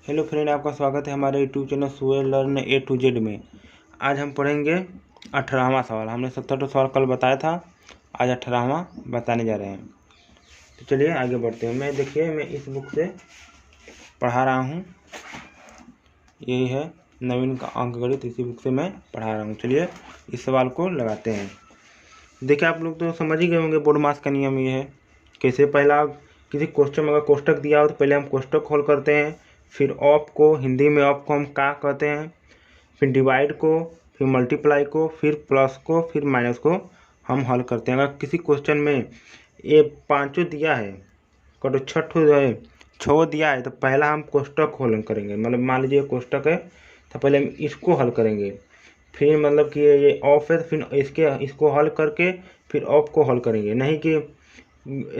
Hello friend, आपका स्वागत है हमारे यूट्यूब चैनल सुअर लर्न ए टू जेड में। आज हम पढ़ेंगे 18वां सवाल। हमने 70 सवाल कल बताया था, आज 18वां बताने जा रहे हैं। तो चलिए आगे बढ़ते हैं। मैं इस बुक से पढ़ा रहा हूँ, यही है नवीन का अंक गणित, इसी बुक से मैं पढ़ा रहा हूँ। चलिए इस सवाल को लगाते हैं। देखिए, आप लोग तो समझ ही गए होंगे बोर्ड मास का नियम ये है। कैसे पहला किसी क्वेश्चन में अगर कोष्टक दिया हो तो पहले हम कोष्टक खोल करते हैं, फिर ऑफ को, हिंदी में ऑफ को हम का कहते हैं, फिर डिवाइड को, फिर मल्टीप्लाई को, फिर प्लस को, फिर माइनस को हम हल करते हैं। अगर किसी क्वेश्चन में ये पांचों दिया है, कटो छो दिया है, तो पहला हम कोष्टक खोल करेंगे। मतलब मान लीजिए कोष्टक है तो पहले हम इसको हल करेंगे, फिर मतलब कि ये ऑफ है तो फिर इसको हल करके फिर ऑफ को हल करेंगे। नहीं कि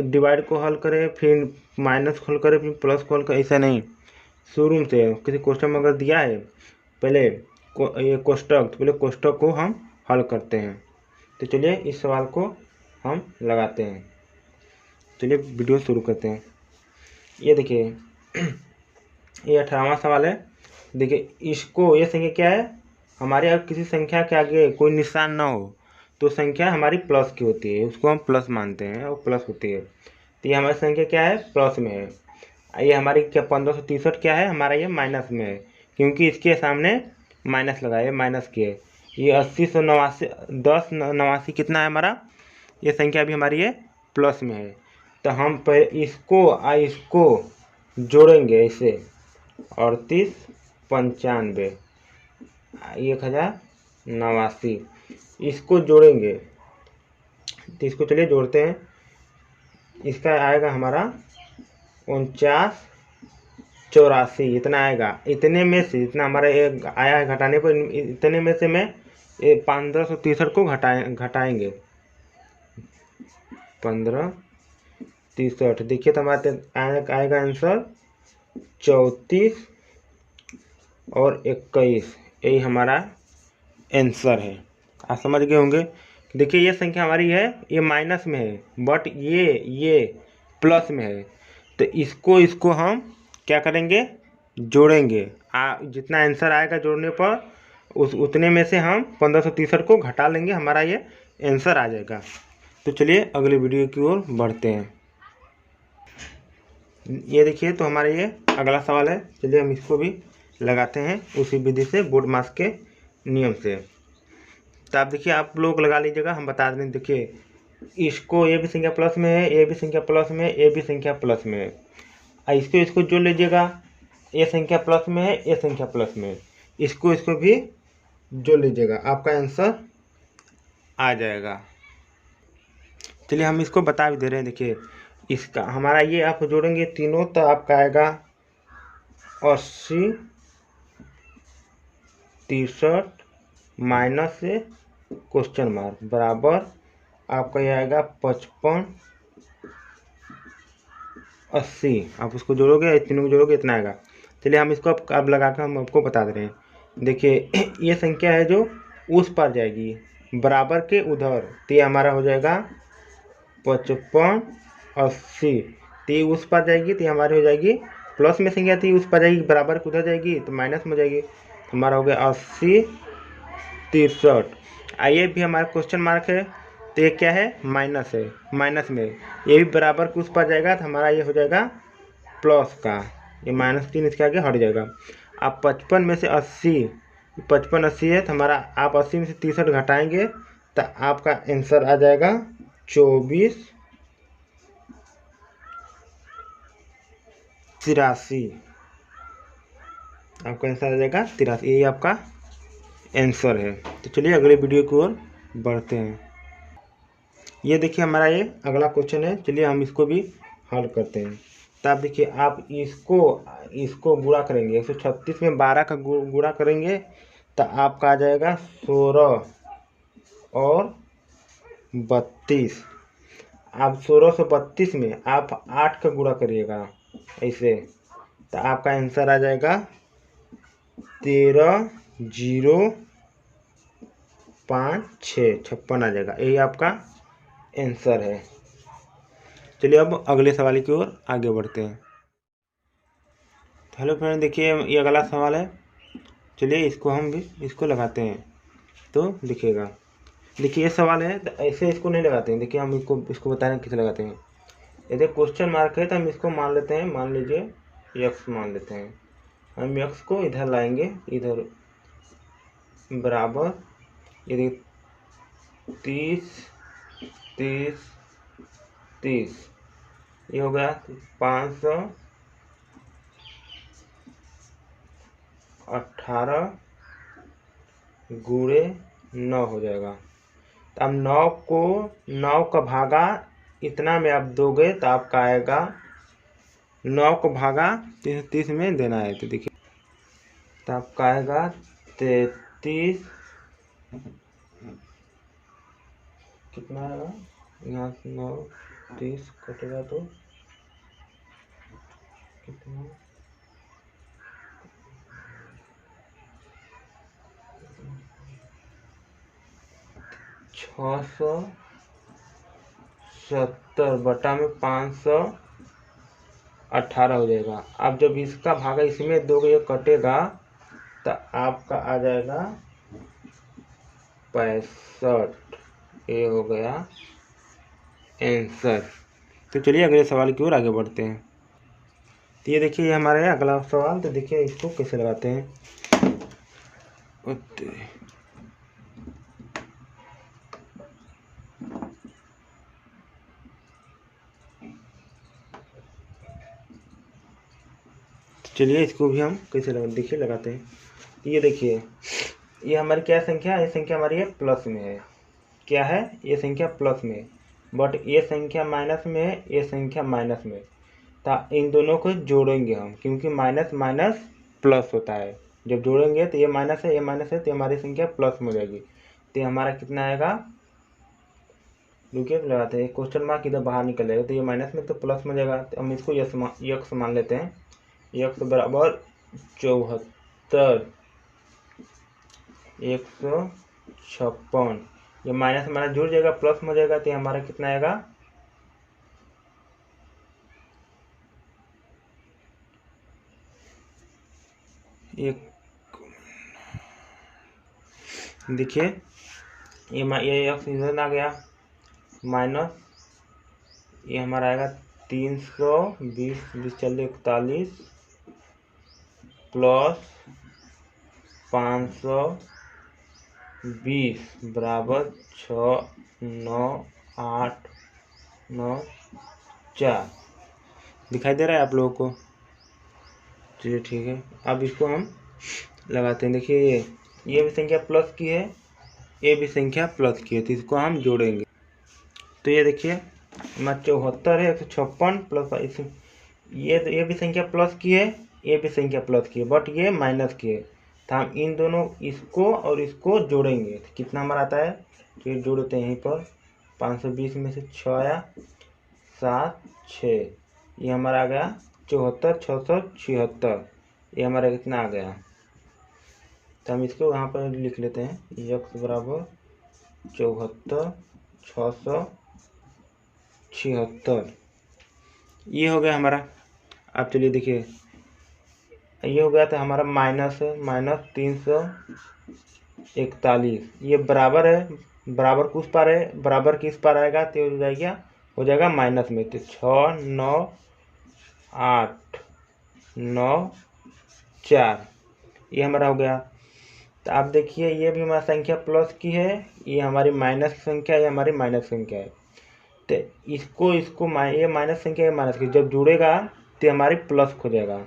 डिवाइड को हल करें फिर माइनस को हल करें फिर प्लस को हल करें, ऐसा नहीं। शुरू से किसी क्वेश्चन में अगर दिया है पहले ये कोष्टक, तो पहले कोष्टक को हम हल करते हैं। तो चलिए इस सवाल को हम लगाते हैं। चलिए वीडियो शुरू करते हैं। ये देखिए ये 18वां सवाल है। देखिए इसको, ये संख्या क्या है हमारे, अगर किसी संख्या के आगे कोई निशान ना हो तो संख्या हमारी प्लस की होती है, उसको हम प्लस मानते हैं, वो प्लस होती है। तो ये हमारी संख्या क्या है, प्लस में है। ये हमारी क्या 1563 क्या है हमारा, ये माइनस में है, क्योंकि इसके सामने माइनस लगा है, माइनस की है। ये 8089 1089 कितना है हमारा, ये संख्या भी हमारी ये प्लस में है। तो हम इसको जोड़ेंगे इसे, 3895 1089 इसको जोड़ेंगे। तो इसको चलिए जोड़ते हैं। इसका आएगा हमारा 4984, इतना आएगा। इतने में से इतना हमारा ये आया है घटाने पर, इतने में से मैं 1563 को घटाएंगे 1563। देखिए तो हमारे आएगा आंसर 34 और 21, यही हमारा आंसर है। आप समझ गए होंगे। देखिए ये संख्या हमारी है, ये माइनस में है, बट ये प्लस में है। तो इसको हम क्या करेंगे, जोड़ेंगे। जितना आंसर आएगा जोड़ने पर उतने में से हम 1563 को घटा लेंगे, हमारा ये आंसर आ जाएगा। तो चलिए अगले वीडियो की ओर बढ़ते हैं। ये देखिए तो हमारा ये अगला सवाल है। चलिए हम इसको भी लगाते हैं उसी विधि से, बोर्ड मास के नियम से। तो आप देखिए, आप लोग लगा लीजिएगा, हम बता दें। देखिए इसको, ये भी संख्या प्लस में है, ये भी संख्या प्लस में है, ये भी संख्या प्लस में है। इसको जोड़ लीजिएगा, ये संख्या प्लस में है, ये संख्या प्लस में है, इसको भी जोड़ लीजिएगा, आपका आंसर आ जाएगा। चलिए हम इसको बता भी दे रहे हैं। देखिए इसका हमारा ये आप जोड़ेंगे तीनों तो आपका आएगा 80 63 माइनस से क्वेश्चन मार्क बराबर आपका ये आएगा 55 80। आप उसको जोड़ोगे, तीनों को जोड़ोगे, इतना आएगा। चलिए हम इसको अब लगा कर हम आपको बता दे रहे हैं। देखिए ये संख्या है जो उस पर जाएगी, बराबर के उधर, तो ये हमारा हो जाएगा 55 80। तो ये उस पर जाएगी तो हमारी हो जाएगी प्लस में संख्या थी, उस पर जाएगी, बराबर के उधर जाएगी तो माइनस में जाएगी। हमारा हो गया 80 63। आइए भी हमारा क्वेश्चन मार्क है, तो ये क्या है, माइनस है, माइनस में ये भी बराबर के उस पर जाएगा तो हमारा ये हो जाएगा प्लस का, ये -3 इसके आगे हट जाएगा। आप 55 में से 80, 55 80 है तो हमारा, आप 80 में से 63 घटाएंगे तो आपका आंसर आ जाएगा 24 83। आपका आंसर आ जाएगा 83, यही आपका आंसर है। तो चलिए अगले वीडियो की ओर बढ़ते हैं। ये देखिए हमारा ये अगला क्वेश्चन है। चलिए हम इसको भी हल करते हैं। तो आप देखिए, आप इसको गुणा करेंगे, 136 में 12 का गुणा करेंगे तो आपका आ जाएगा 16 और 32। आप 16 से 32 में आप 8 का गुणा करिएगा ऐसे, तो आपका आंसर आ जाएगा 13,056 56 आ जाएगा, यही आपका आंसर है। चलिए अब अगले सवाल की ओर आगे बढ़ते हैं। तो हेलो फ्रेंड, देखिए ये अगला सवाल है। चलिए इसको हम भी इसको लगाते हैं तो दिखेगा। देखिए ये सवाल है तो ऐसे इसको नहीं लगाते हैं। देखिए हम इसको बता रहे हैं कैसे लगाते हैं। यदि क्वेश्चन मार्क है तो हम इसको मान लेते हैं, मान लीजिए यक्स मान लेते हैं। हम यक्स को इधर लाएंगे, इधर बराबर, यदि 30 30 30 ये हो गया 518 गुणे 9 हो जाएगा। तो अब 9 का भागा इतना में आप दोगे तो आपका आएगा 9 को भागा 30 में देना है। तो देखिए तो आपका आएगा 33, कितना आएगा यहाँ से 9 30 कटेगा तो कितना 670 बटा में 518 हो जाएगा। अब जब इसका भागा इसमें दोगे ये कटेगा तो आपका आ जाएगा 65। ये हो गया आंसर। तो चलिए अगले सवाल की ओर आगे बढ़ते हैं। तो ये देखिए हमारे अगला सवाल। तो देखिए इसको कैसे लगाते हैं। चलिए इसको भी हम कैसे देखिए लगाते हैं। ये देखिए ये हमारी क्या संख्या है, ये संख्या हमारी है प्लस में है। क्या है, ये संख्या प्लस में, बट ये संख्या माइनस में है, ये संख्या माइनस में। तो इन दोनों को जोड़ेंगे हम, क्योंकि माइनस माइनस प्लस होता है। जब जोड़ेंगे तो ये माइनस है, ये माइनस है, तो हमारी संख्या प्लस में हो जाएगी। तो हमारा कितना आएगा, रुकिए लगाते हैं। क्वेश्चन मार्क इधर बाहर निकल जाएगा तो ये माइनस में तो प्लस में जाएगा। तो हम इसको यक्स मान लेते हैं। यक्स बराबर 74 156। ये माइनस माइनस जुड़ जाएगा, प्लस में हो जाएगा। तो हमारा कितना आएगा, एक देखिए ये यक्स इधर आ गया माइनस, ये हमारा आएगा 320 41 प्लस 520 बराबर 69894। दिखाई दे रहा है आप लोगों को। चलिए ठीक है, अब इसको हम लगाते हैं। देखिए ये भी संख्या प्लस की है, ये भी संख्या प्लस की है, तो इसको हम जोड़ेंगे। तो ये देखिए 74 है 156 प्लस ये भी संख्या प्लस की है, ये भी संख्या प्लस की है, बट ये माइनस की है। तो हम इन दोनों इसको और इसको जोड़ेंगे तो कितना हमारा आता है। तो ये जोड़ते हैं यहीं पर, 520 में से 6 आया 7 6, ये हमारा आ गया 74 676। ये हमारा कितना आ गया। तो हम इसको यहाँ पर लिख लेते हैं, यक्स बराबर 74 676। ये हो गया हमारा। अब चलिए देखिए ये हो गया तो हमारा माइनस है, माइनस 341। ये बराबर है, बराबर किस पार है, बराबर किस पार आएगा तो हो जाएगा माइनस में। तो 6 9 8 9 4 ये हमारा हो गया। तो आप देखिए ये भी हमारी संख्या प्लस की है, ये हमारी माइनस की संख्या है, ये हमारी माइनस संख्या है। तो इसको ये माइनस संख्या है माइनस की जब जुड़ेगा तो हमारी प्लस हो जाएगा।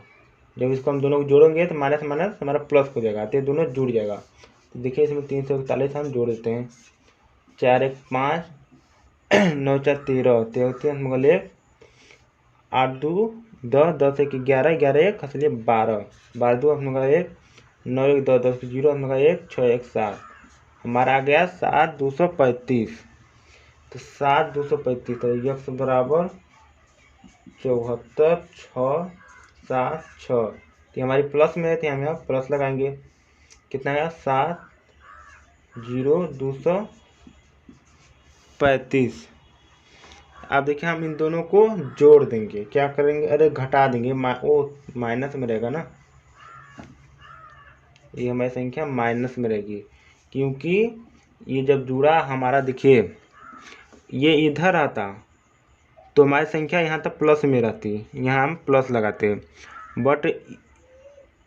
जब इसको हम दोनों को जोड़ेंगे तो माइनस माइनस हमारा प्लस हो जाएगा, तो ये दोनों जुड़ जाएगा। तो देखिए इसमें 341 हम जोड़ देते हैं। 4 1 5 9 4 13 13 मगल 1 8 2 10 10 1 11 11 1 खसलिए 12 12 2 मगल 1 9 1 10 10 0 मगल 1 6 1 7। हमारा आ गया 7 235। तो 7 235 तो यक्स बराबर 74 6 7 6। तो हमारी प्लस में है तो हम यहाँ प्लस लगाएंगे। कितना आया 7 0 235। अब देखिए हम इन दोनों को जोड़ देंगे, क्या करेंगे, अरे घटा देंगे, वो माइनस में रहेगा ना, ये हमारी संख्या माइनस में रहेगी, क्योंकि ये जब जुड़ा हमारा, देखिए ये इधर आता तो हमारी संख्या यहाँ तक प्लस में रहती, यहाँ हम प्लस लगाते, बट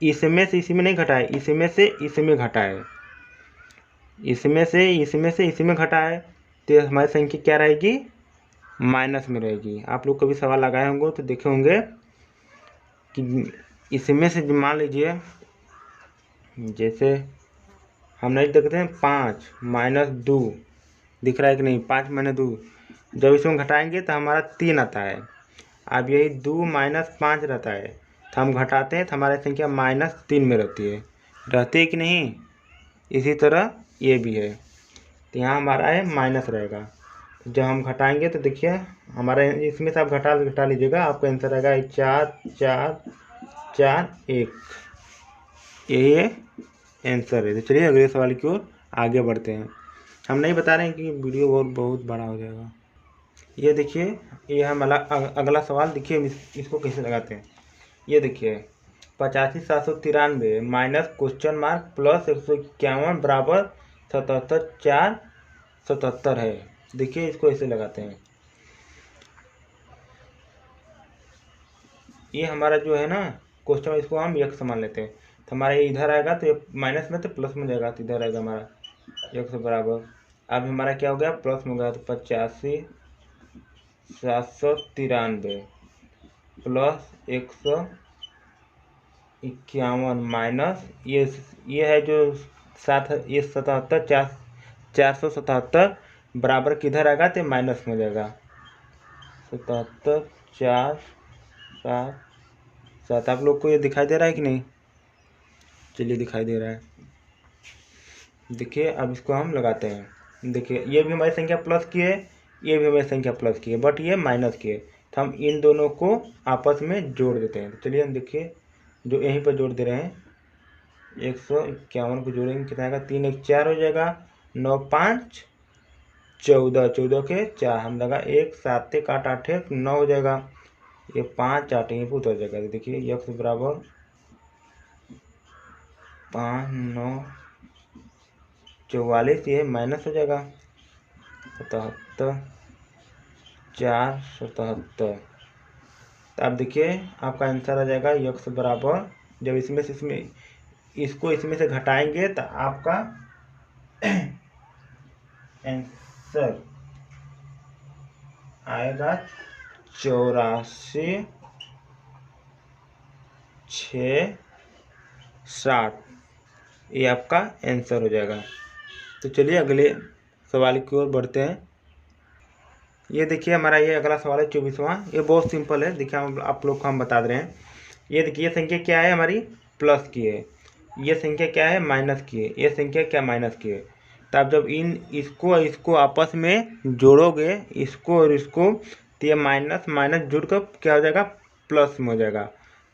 इसमें से इसमें नहीं घटाए, इसमें से इसमें घटाए, इसमें से इसमें घटाए, तो हमारी संख्या क्या रहेगी, माइनस में रहेगी। आप लोग कभी सवाल लगाए होंगे तो देखे होंगे कि इसमें से मान लीजिए, जैसे हम नहीं देखते हैं 5 माइनस 2 दिख रहा है कि नहीं, 5 माइनस 2, जब इसमें घटाएंगे तो हमारा 3 आता है। अब यही 2 माइनस 5 रहता है, तो हम घटाते हैं तो हमारी संख्या -3 में रहती है कि नहीं। इसी तरह ये भी है, तो यहाँ हमारा है माइनस रहेगा। जब हम घटाएंगे तो देखिए हमारा, इसमें से आप घटा लीजिएगा, आपका आंसर रहेगा 4 4 4 1, यही है आंसर है। तो चलिए अगले सवाल की ओर आगे बढ़ते हैं। हम नहीं बता रहे हैं कि वीडियो बहुत बड़ा हो जाएगा। ये देखिए, ये हमारा अगला सवाल, देखिए इसको कैसे लगाते हैं। ये देखिए 85,793 माइनस क्वेश्चन मार्क प्लस 151 बराबर 77,477 है। देखिए इसको ऐसे लगाते हैं, ये हमारा जो है ना क्वेश्चन, इसको हम x मान लेते हैं, तो हमारा ये इधर आएगा तो ये माइनस में तो प्लस में जाएगा, तो इधर आएगा हमारा x बराबर, अब हमारा क्या हो गया, प्लस में हो गया, तो 85,793 प्लस 151 माइनस ये है जो 477 बराबर किधर आएगा, तो माइनस में जाएगा, 77 4 7 7। आप लोग को ये दिखाई दे रहा है कि नहीं, चलिए दिखाई दे रहा है। देखिए अब इसको हम लगाते हैं, देखिए ये भी हमारी संख्या प्लस की है, ये भी हमारी संख्या प्लस की है, बट ये माइनस की है, तो हम इन दोनों को आपस में जोड़ देते हैं। तो चलिए हम देखिए जो यहीं पर जोड़ दे रहे हैं, 151 को जोड़ेंगे, कितना आएगा, 3 1 4 हो जाएगा, 9 5 14, 14 के 4 हम लगा 1 7 1 8 8 1 9 हो जाएगा, ये 5 8 यहीं पर उतर जाएगा। तो देखिए x बराबर 5 9 44, ये माइनस हो जाएगा, 77 4 77। तो आप देखिए आपका आंसर आ जाएगा x बराबर, जब इसमें से घटाएंगे तो आपका आंसर आएगा 84 6 7, ये आपका आंसर हो जाएगा। तो चलिए अगले सवाल की ओर बढ़ते हैं। ये देखिए हमारा ये अगला सवाल है 24वां, ये बहुत सिंपल है, देखिए आप लोग को हम बता दे रहे हैं। ये देखिए संख्या क्या है हमारी, प्लस की है, ये संख्या क्या है, माइनस की है, ये संख्या क्या, माइनस की है। तो आप जब इसको आपस में जोड़ोगे, इसको और इसको, तो ये माइनस माइनस जुड़कर क्या हो जाएगा, प्लस में हो जाएगा।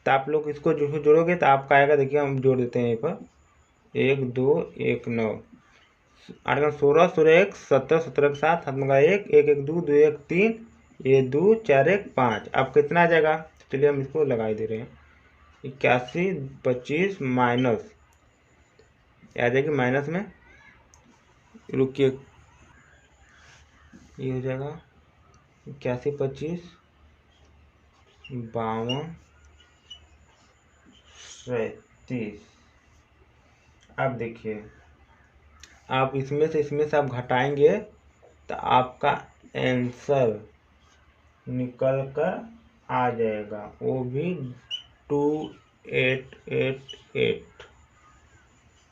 तो आप लोग इसको जोड़ोगे तो आपका आएगा, देखिए हम जोड़ देते हैं, यहाँ पर 1 2 1 9 8 16 16 1 17 17 के 7 हाथ मंगा 1 1 1 2 2 1 3 ये 2 4 1 5, अब कितना आ जाएगा, चलिए हम इसको लगा ही दे रहे हैं, 81 25 माइनस, आ जाएगी माइनस में, रुकिए ये हो जाएगा 81 25 52 37। अब देखिए आप इसमें से आप घटाएंगे तो आपका आंसर निकल कर आ जाएगा, वो भी 2888,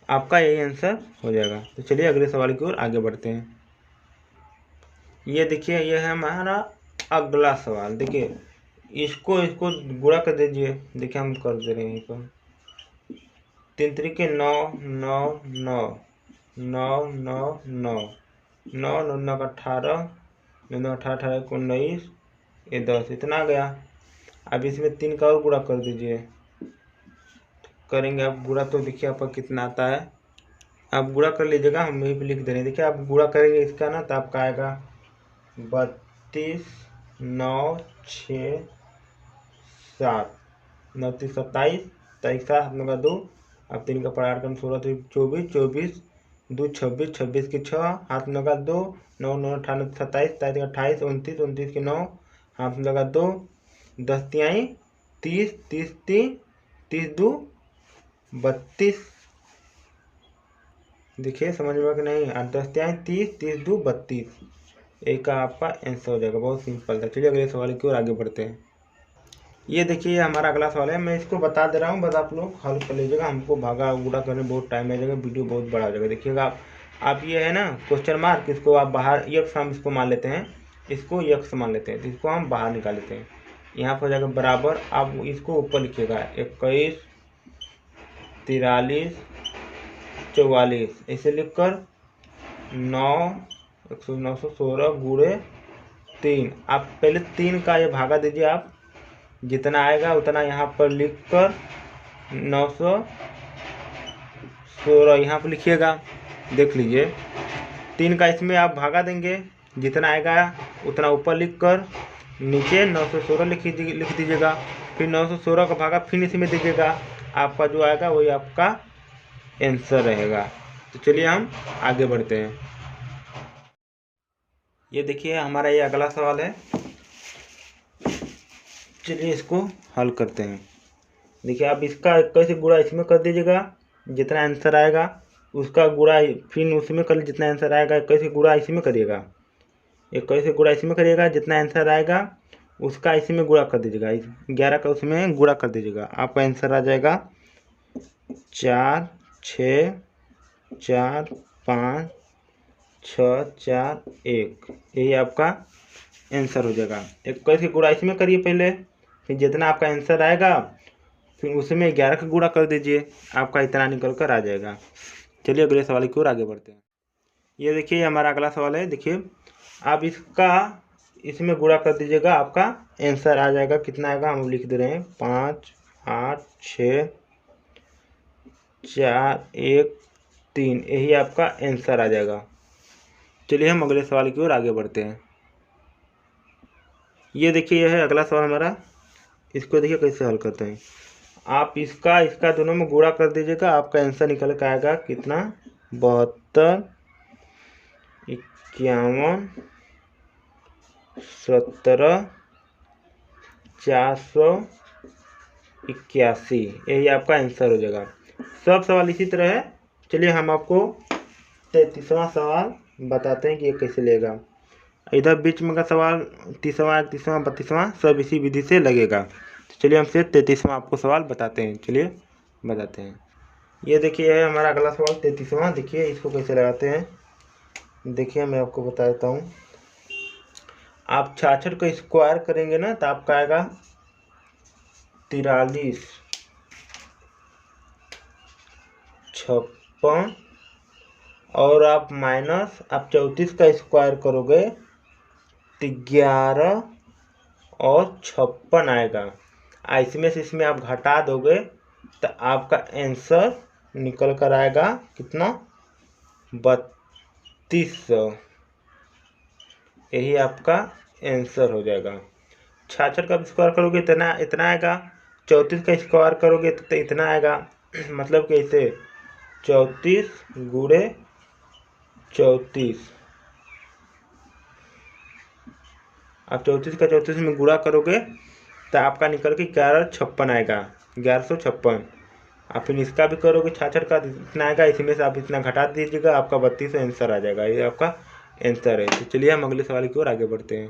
आपका यही आंसर हो जाएगा। तो चलिए अगले सवाल की ओर आगे बढ़ते हैं। ये देखिए ये है हमारा अगला सवाल, देखिए इसको गुणा कर दीजिए, देखिए हम कर दे रहे हैं, इसको 3 3 9 9 9 9 9 9 9 9 का 18 9 18 को 19, ये 10, इतना आ गया। अब इसमें 3 का और गुणा कर दीजिए, करेंगे आप गुणा तो देखिए आपका कितना आता है, आप गुणा कर लीजिएगा, हम यहीं पे लिख दे रहे हैं। देखिए आप गुणा करेंगे इसका ना तो आपका आएगा 32 9 6 7 9 3 27 23 7 हाथ में का 2 अब 3 का पढ़ा 16 3 24 24 2 26 26 की 6 हाथ में लगा 2 9 9 18 27 27 28 29 29 की 9 हाथ में लगा 2 10 तिहाई 30 30 3 30 2 32। देखिए समझ में कि नहीं, 8 10 तिहाई 30 30 2 32। एक का आपका आंसर हो जाएगा। बहुत सिंपल था। चलिए अगले सवाल की ओर आगे बढ़ते हैं। ये देखिए हमारा अगला सवाल है, मैं इसको बता दे रहा हूँ, बस आप लोग हल कर लीजिएगा। हमको भागा उड़ा करने बहुत टाइम लग जाएगा, वीडियो बहुत बड़ा हो जाएगा। देखिएगा आप ये है ना क्वेश्चन मार्क, इसको आप बाहर यक्स हम इसको मान लेते हैं, इसको यक्स मान लेते हैं, तो इसको हम बाहर निकाल लेते हैं। यहाँ पर हो जाएगा बराबर, आप इसको ऊपर लिखिएगा 21 43 44 ऐसे लिखकर 916 गुणे 3। आप पहले 3 का ये भागा दीजिए, आप जितना आएगा उतना यहाँ पर लिख कर 916 यहाँ पर लिखिएगा। देख लीजिए 3 का इसमें आप भागा देंगे, जितना आएगा उतना ऊपर लिख कर नीचे 916 लिख दीजिएगा। फिर 916 का भागा फिर इसमें दीजिएगा, आपका जो आएगा वही आपका आंसर रहेगा। तो चलिए हम आगे बढ़ते हैं। ये देखिए हमारा ये अगला सवाल है, चलिए इसको हल करते हैं। देखिए आप इसका 21 गुणा इसमें कर दीजिएगा, जितना आंसर आएगा उसका गुणा फिर उसमें कर, जितना आंसर आएगा 21 गुणा इसमें करिएगा, 21 गुणा इसमें करिएगा, जितना आंसर आएगा उसका इसी में गुणा कर दीजिएगा, 11 का उसमें गुणा कर दीजिएगा। आपका आंसर आ जाएगा 4 6 4 5 6 4 1। यही आपका आंसर हो जाएगा। 21 की गुणा इसमें करिए पहले, फिर जितना आपका आंसर आएगा फिर उसमें 11 का गुणा कर दीजिए, आपका इतना निकल कर आ जाएगा। चलिए अगले सवाल की ओर आगे बढ़ते हैं। ये देखिए हमारा अगला सवाल है, देखिए आप इसका इसमें गुणा कर दीजिएगा, आपका आंसर आ जाएगा। कितना आएगा हम लिख दे रहे हैं, 5 8 6 4 1 3। यही आपका आंसर आ जाएगा। चलिए हम अगले सवाल की ओर आगे बढ़ते हैं। ये देखिए यह है अगला सवाल हमारा, इसको देखिए कैसे हल करते हैं। आप इसका दोनों में गुणा कर दीजिएगा, आपका आंसर निकल के आएगा कितना, 72 51 17 481। यही आपका आंसर हो जाएगा। सब सवाल इसी तरह है। चलिए हम आपको 33वां सवाल बताते हैं कि ये कैसे लेगा। इधर बीच में का सवाल 30वां 31वां 32वां सब इसी विधि से लगेगा। तो चलिए हमसे 33वां आपको सवाल बताते हैं। चलिए बताते हैं। ये देखिए है हमारा अगला सवाल 33वां। देखिए इसको कैसे लगाते हैं, देखिए मैं आपको बता देता हूँ। आप 66 को स्क्वायर करेंगे ना तो आपका आएगा 43 56, और आप माइनस आप 34 का स्क्वायर करोगे तो 11 और 56 आएगा। इसमें से इसमें आप घटा दोगे तो आपका आंसर निकल कर आएगा कितना, 3200। यही आपका आंसर हो जाएगा। 66 का स्क्वायर करोगे इतना इतना आएगा, 34 का स्क्वायर करोगे तो इतना आएगा। मतलब कि इसे 34 गुणे 34, आप 34 का 34 में गुणा करोगे तो आपका निकल के 1156 आएगा, 1156। आप फिर इसका भी करोगे 66 का इतना आएगा, इसमें से आप इतना घटा दीजिएगा, आपका 3200 आंसर आ जाएगा। ये आपका आंसर है। तो चलिए हम अगले सवाल की ओर आगे बढ़ते हैं।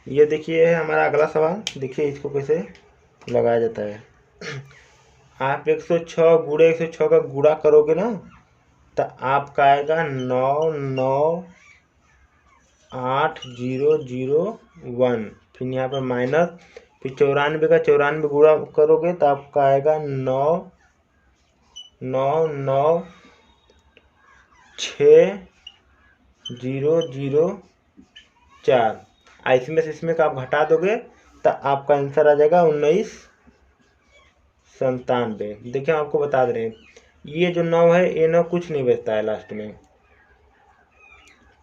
ये देखिए है हमारा अगला सवाल। देखिए इसको कैसे लगाया जाता है। आप 106 गुणे 106 का गुणा करोगे ना तो आपका आएगा 99801। फिर यहाँ पर माइनस, फिर 94 का 94 गुणा करोगे तो आपका आएगा 9996004। इसमें से इसमें का आप घटा दोगे तो आपका आंसर आ जाएगा 1997। देखिए हम आपको बता दे रहे हैं, ये जो 9 है ये 9 कुछ नहीं बचता है लास्ट में,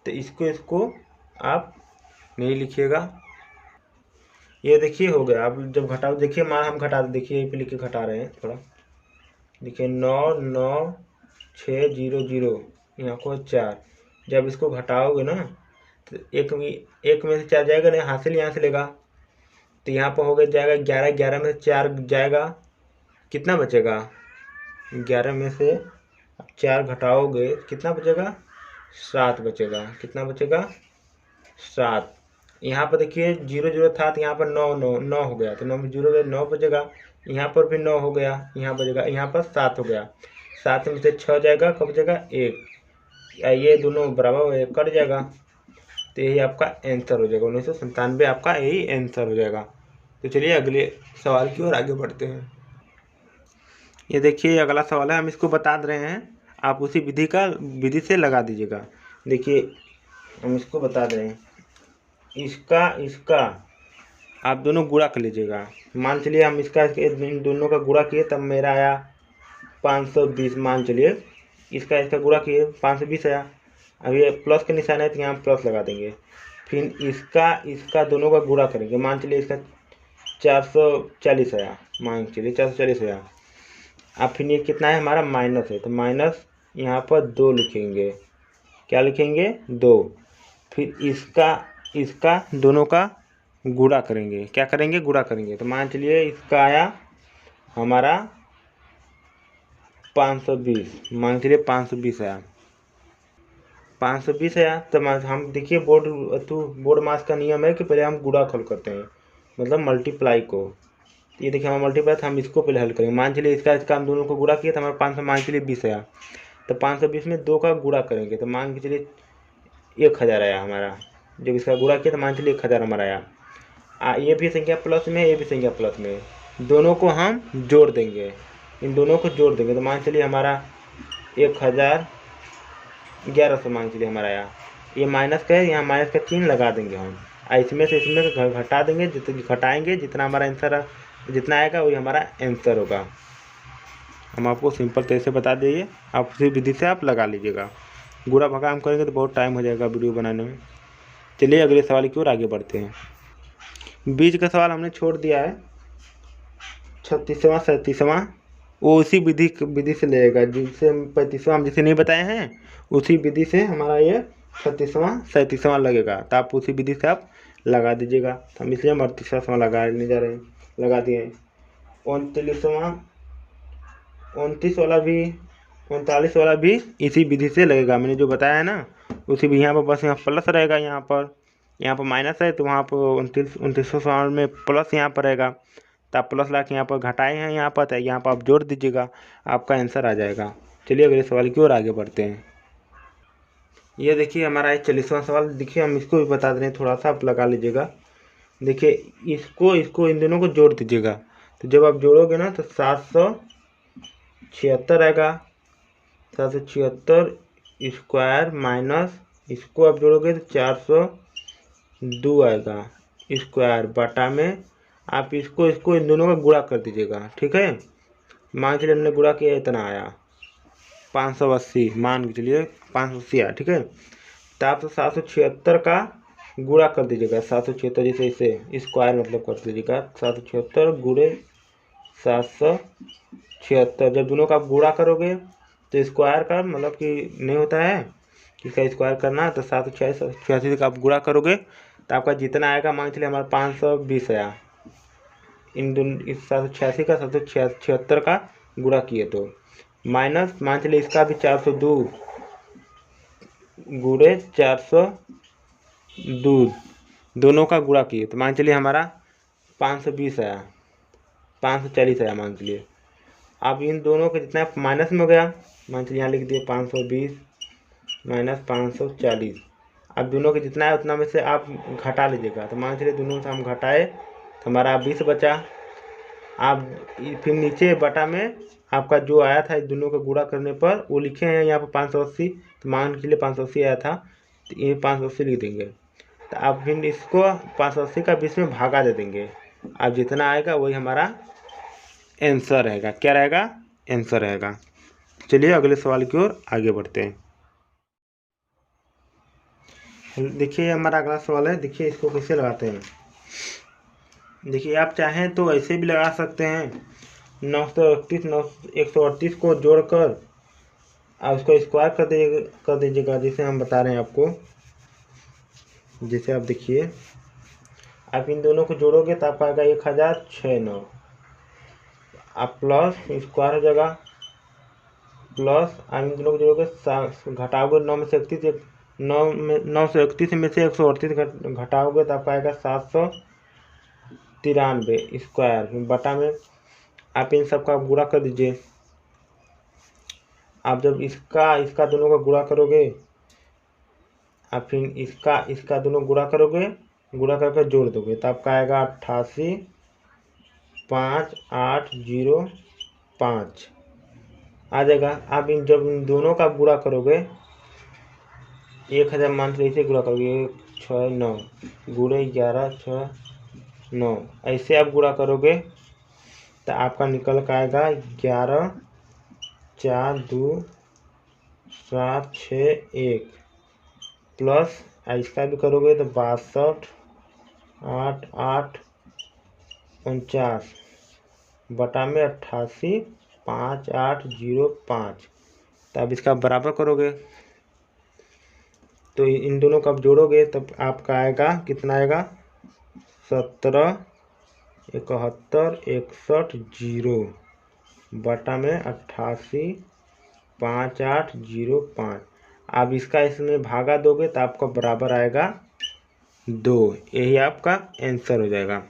तो इसको आप नहीं लिखिएगा। ये देखिए हो गया। अब जब घटाओ देखिए मान हम घटा देखिए यहीं पे लिख के घटा रहे हैं थोड़ा। देखिए 9 9 6 0 0 यहाँ को 4। जब इसको घटाओगे ना तो एक में से 4 जाएगा नहीं, हासिल यहाँ से लेगा तो यहाँ पर हो गया जाएगा 11। 11 में से 4 जाएगा, कितना बचेगा? 11 में से 4 घटाओगे कितना बचेगा? 7 बचेगा। कितना बचेगा? 7। यहाँ पर देखिए 0 0 था तो यहाँ पर 9 9 9 हो गया, तो 9 में 0 9 बचेगा। यहाँ पर भी 9 हो गया, यहाँ बचेगा, यहाँ पर 7 हो गया। 7 में से 6 जाएगा, कब बचेगा? 1। ये दोनों बराबर कट जाएगा, तो यही आपका आंसर हो जाएगा। 1997 आपका यही आंसर हो जाएगा। तो चलिए अगले सवाल की ओर आगे बढ़ते हैं। ये देखिए अगला सवाल है, हम इसको बता दे रहे हैं, आप उसी विधि से लगा दीजिएगा। देखिए हम इसको बता दे रहे हैं, इसका आप दोनों गुणा कर लीजिएगा। मान चलिए हम इन दोनों का गुणा किए तब मेरा आया 520। मान चलिए इसका गुणा किए 520 आया। अब ये प्लस का निशान है तो यहाँ प्लस लगा देंगे। फिर इसका दोनों का गुणा करेंगे। मान चलिए इसका 440 आया, मान चलिए 440 आया। अब फिर ये कितना है हमारा? माइनस है, तो माइनस यहाँ पर 2 लिखेंगे। क्या लिखेंगे? 2। फिर इसका दोनों का गुणा करेंगे। क्या करेंगे? गुणा करेंगे। तो मान चलिए इसका आया हमारा 520। मान चलिए 520 आया, 520 आया। तो हम देखिए बोर्ड मास का नियम है कि पहले हम गुणाखल करते हैं, मतलब मल्टीप्लाई को। ये देखिए हमारा मल्टीप्लाई था, हम इसको पहले हल करेंगे। मान चलिए इसका हम दोनों को गुणा किया तो हमारा 500 मान चलिए 20 आया। तो 520 में 2 का गुणा करेंगे तो मान के चलिए 1000 आया हमारा। जब इसका गुणा किया तो मान चलिए 1000 हमारा आया। ये भी संख्या प्लस में, ये भी संख्या प्लस में, दोनों को हम जोड़ देंगे। इन दोनों को जोड़ देंगे तो मान चलिए हमारा 1100 मान चलिए हमारा आया। ये माइनस का है, यहाँ माइनस का चिन्ह लगा देंगे हम। इसमें से इसमें घटा देंगे, घटाएंगे जितना हमारा आंसर जितना आएगा वही हमारा आंसर होगा। हम आपको सिंपल तरीके से बता देंगे, आप उसी विधि से आप लगा लीजिएगा। गुणा भागा हम करेंगे तो बहुत टाइम हो जाएगा वीडियो बनाने में। चलिए अगले सवाल की ओर आगे बढ़ते हैं। बीज का सवाल हमने छोड़ दिया है, 36वां 37वां वो उसी विधि से लेगा जिससे 35वां हम जिसे नहीं बताए हैं, उसी विधि से हमारा ये 36वां 37वां लगेगा। तो आप उसी विधि से आप लगा दीजिएगा। तो हम इसलिए हम 38वां लगाने जा रहे हैं, लगा दिए। 39 वाला भी इसी विधि से लगेगा, मैंने जो बताया है ना उसी भी। यहाँ पर बस यहाँ प्लस रहेगा, यहाँ पर माइनस है तो वहाँ पर 29वां में प्लस यहाँ पर रहेगा। तो आप प्लस ला के यहाँ पर घटाए हैं, यहाँ पर यहाँ पर आप जोड़ दीजिएगा, आपका आंसर आ जाएगा। चलिए अगले सवाल की ओर आगे बढ़ते हैं। ये देखिए हमारा 40वां सवाल। देखिए हम इसको भी बता दे रहे हैं, थोड़ा सा आप लगा लीजिएगा। देखिए इसको इन दोनों को जोड़ दीजिएगा। तो जब आप जोड़ोगे ना तो 776 आएगा। 776 स्क्वायर माइनस इसको आप जोड़ोगे तो 402 आएगा स्क्वायर, बटा में आप इसको इन दोनों का गुणा कर दीजिएगा। ठीक है, मान चलिए हमने गुणा किया इतना आया 580, मान के चलिए 580 आया। ठीक है, तो आप 776 का गुणा कर दीजिएगा। 776 जैसे इसे स्क्वायर मतलब कर दीजिएगा। 776 गुणे 776, जब दोनों का गुणा करोगे तो स्क्वायर का मतलब कि नहीं होता है कि इसका स्क्वायर करना, तो 786 का आप गुणा करोगे तो आपका जितना आएगा, मान चलिए हमारा 520 आया। इन दोनों इस 786 का 776 का गुणा किए तो माइनस मान चलिए इसका भी 402 गुणे 402 दोनों का गुणा किए तो मान चलिए हमारा 520 आया, 540 आया मान चलिए। अब इन दोनों का जितना माइनस में हो गया, मान चलिए यहाँ लिख दिए 520 माइनस 540। अब दोनों के जितना है उतना में से आप घटा लीजिएगा। तो मान चलिए दोनों से हम घटाए तो हमारा 20 बचा। आप फिर नीचे बटा में आपका जो आया था इस दोनों का गुणा करने पर वो लिखे हैं यहाँ पर 580। तो मान के लिए 580 आया था तो ये 580 लिख देंगे। तो आप फिर इसको 580 का 20 में भागा दे देंगे। अब जितना आएगा वही हमारा आंसर रहेगा। क्या रहेगा? आंसर रहेगा। चलिए अगले सवाल की ओर आगे बढ़ते हैं। देखिए हमारा अगला सवाल है, देखिए इसको कैसे लगाते हैं। देखिए आप चाहें तो ऐसे भी लगा सकते हैं, 138 को जोड़कर आप उसको स्क्वायर कर दीजिएगा, जैसे हम बता रहे हैं आपको। जैसे आप देखिए, आप इन दोनों को जोड़ोगे तो आपका आएगा 1006 आप प्लस स्क्वायर हो जाएगा, प्लस आप इन दोनों को जोड़ोगे, घटाओगे 931 में से 138 घटाओगे तो आपका आएगा 793 स्क्वायर बटा में आप इन सब का गुणा कर दीजिए। आप जब इसका दोनों का गुणा करोगे, आप फिर इसका दोनों गुणा करोगे, गुणा करके जोड़ दोगे तो आपका आएगा 88,5805 आ जाएगा। आप जब इन दोनों का गुणा करोगे, 1000 मान से इसे गुणा करोगे, 169 गुणे 1169 ऐसे आप गुणा करोगे तो आपका निकल कर आएगा 11,4,2,7,6,1 प्लस इसका भी करोगे तो 62,8,8,49 बटा में 88,5805। तो अब इसका बराबर करोगे तो इन दोनों का आप जोड़ोगे तब आपका आएगा, कितना आएगा, 17,71,61,0 बटा में 88,5805। आप इसका इसमें भागा दोगे तो आपका बराबर आएगा 2। यही आपका आंसर हो जाएगा।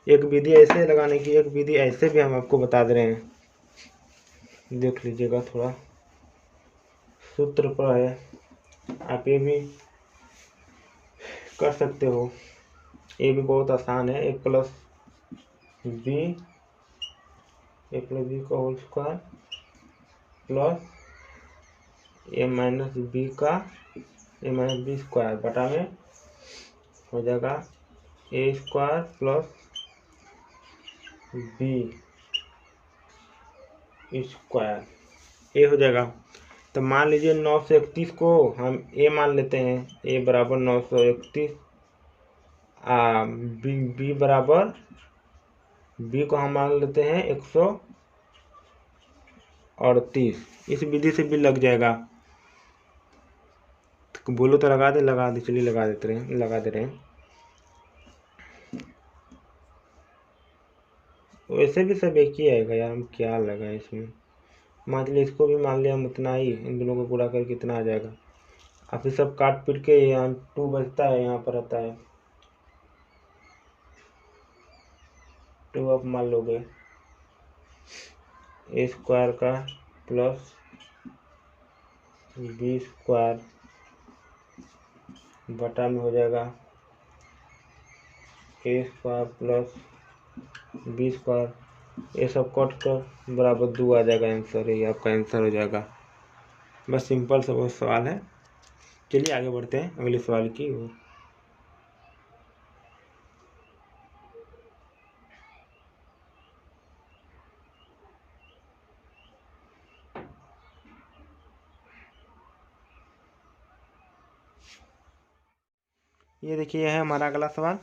एक विधि ऐसे लगाने की, एक विधि ऐसे भी हम आपको बता दे रहे हैं, देख लीजिएगा, थोड़ा सूत्र पर है, आप ये भी कर सकते हो। ये भी बहुत आसान है, a प्लस बी का whole square plus a minus B square बटा में हो जाएगा a square plus B square, ये हो जाएगा। तो मान लीजिए 931 को हम a मान लेते हैं, a बराबर 931, बी बराबर, बी को हम मान लेते हैं 138। इस विधि से भी लग जाएगा। तो बोलो तो लगा दे, चलिए लगा दे रहे हैं। वैसे भी सब एक ही आएगा यार, हम क्या लगाए इसमें। मान लीजिए इसको भी मान लिया हम उतना ही, इन दोनों को गुणा करके कितना आ जाएगा। अब ये सब काट पीट के यहाँ 2 बचता है, यहाँ पर आता है 2। आप मान लोगे a स्क्वायर का प्लस बी स्क्वायर बटा में हो जाएगा a square plus B square, ये सब कट कर बराबर 2 आ जाएगा आंसर। ये आपका आंसर हो जाएगा। बस सिंपल सा बहुत सवाल है। चलिए आगे बढ़ते हैं अगले सवाल की ओर। ये देखिए, यह है हमारा अगला सवाल।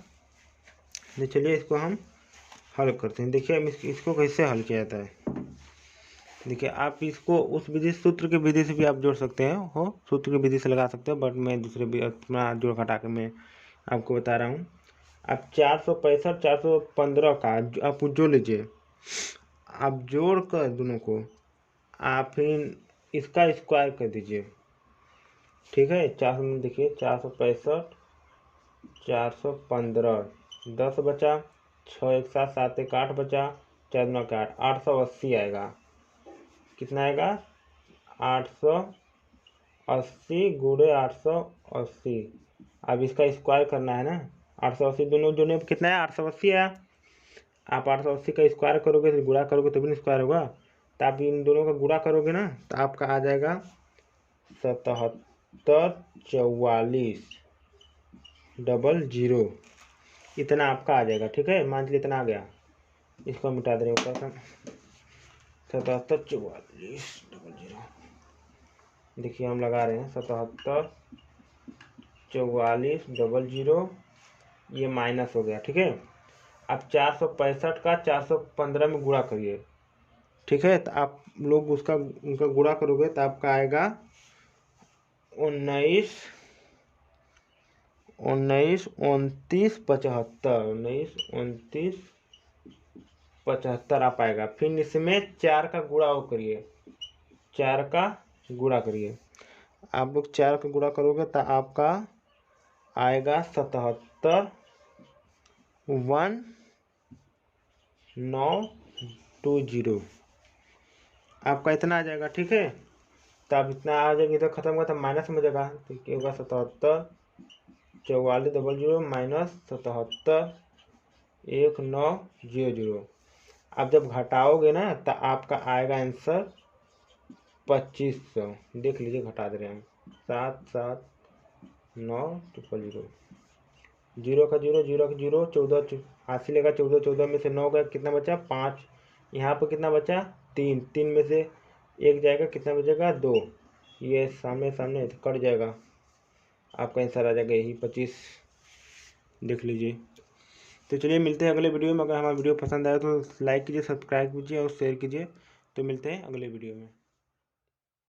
तो चलिए इसको हम हल करते हैं। देखिए हम इसको कैसे हल किया जाता है। देखिए आप इसको उस विधि, सूत्र की विधि से भी आप जोड़ सकते हैं, हो सूत्र की विधि से लगा सकते हो, बट मैं दूसरे अपना जोड़ घटा के मैं आपको बता रहा हूँ। आप 465 415 का आप जोड़ लीजिए। आप जोड़ कर दोनों को आप फिर इसका स्क्वायर कर दीजिए, ठीक है। देखिए 465 415, 10 बचा, 6 1 7 7 1 8 बचा, 4 9 8, 880 आएगा। कितना आएगा, 880 गुणे 880। अब इसका स्क्वायर करना है ना, 880 दोनों जोड़ने पर कितना है, 880 आया। आप 880 का स्क्वायर करोगे तो गुणा करोगे तभी स्क्वायर होगा। तो आप इन दोनों का गुणा करोगे ना तो आपका आ जाएगा 774400, इतना आपका आ जाएगा, ठीक है। मान लीजिए इतना आ गया, इसको मिटा दे रहे ऊपर का 774400। देखिए हम लगा रहे हैं 774400, ये माइनस हो गया, ठीक है। आप 465 का 415 में गुणा करिए, ठीक है। तो आप लोग उनका गुणा करोगे तो आपका आएगा 19 29 29 75 19 29 75 आप आएगा। फिर इसमें 4 का गुणा करिए, 4 का गुणा करिए। आप लोग 4 का गुणा करोगे तो आपका आएगा 77 1920 आपका इतना आ जाएगा, ठीक है। तो आप इतना आ जाएगा, इधर खत्म हुआ तो माइनस में जाएगा, तो क्या होगा 77 4400 माइनस 77 1900। आप जब घटाओगे ना तो आपका आएगा आंसर 2500। देख लीजिए, घटा दे रहे हैं 779000। जीरो का जीरो, जीरो का जीरो, 14 80 लेगा, 14 14 में से 9 गया, कितना बचा 5। यहाँ पर कितना बचा 3, 3 में से 1 जाएगा, कितना बचेगा 2। ये सामने सामने कट जाएगा, आपका आंसर आ जाएगा यही 25। देख लीजिए। तो चलिए मिलते हैं अगले वीडियो में। अगर हमारा वीडियो पसंद आया तो लाइक कीजिए, सब्सक्राइब कीजिए और शेयर कीजिए। तो मिलते हैं अगले वीडियो में।